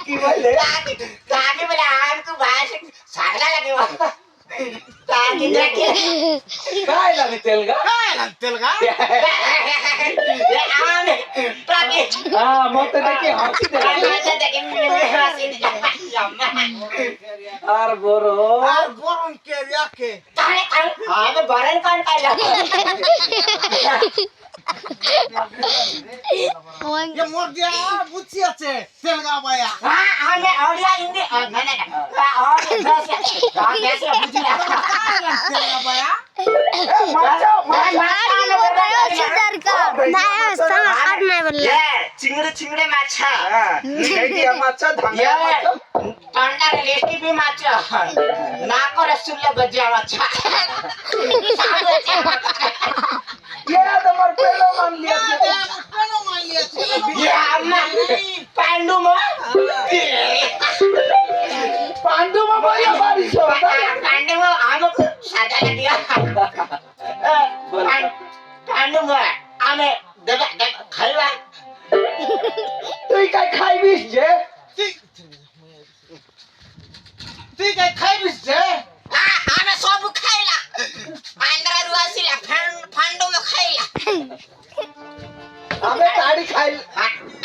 কি বলে তাকে বলে আমাকে ভাষা সাগলা লাগে তাকে দেখে काय লাগে তেলগা আমি তাকে মতে দেখি হাসি দে দেখে মিলে হাসি আর বড় তাহলে আমি বরণ কোন পাইলা বুঝছি আছে তেলগা ভাইয়া আমি ওড়িয়া হিন্দি না না না ওড়িয়া ভাষা ভাষা বুঝিলা তেলগা ভাইয়া चिंगड़े चिंगड़े माछा माछा धांगा माछा टंडा रेसिपी माछा ना करे सुले बजिया माछा ये तुम्हार पेलो मान लिया ये अम्मा पांडु मो पांडु में बोलिया बारिश होता पांडु मो हमको सादा दिया पांडु मो हमें दबा खाइबा তুই কাই খাইবিস যে তুই কে খাইবিস যে हमें सब खाइला आंध्रा रुआसिला फांडु में खाइला আমি তাড়ি খাইল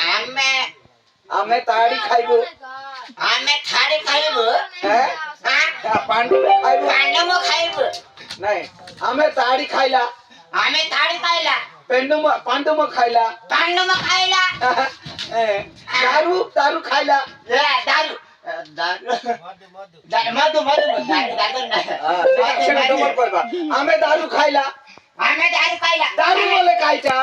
हमें আমি তাড়ি খাইবো हमें थारी खाइबो হ্যাঁ পান্ডু খাইবো पांडु में खाइबो नहीं আমি তাড়ি খাইলা हमें थारी खाइला पांडु में खाइला पांडु में खाइला दारू दारू खाइला ये दारू दारू मधु मधु दारू सेकंड नंबर पर बा हमें दारू खाइला हमें दारू खाइला दारू बोले खाइता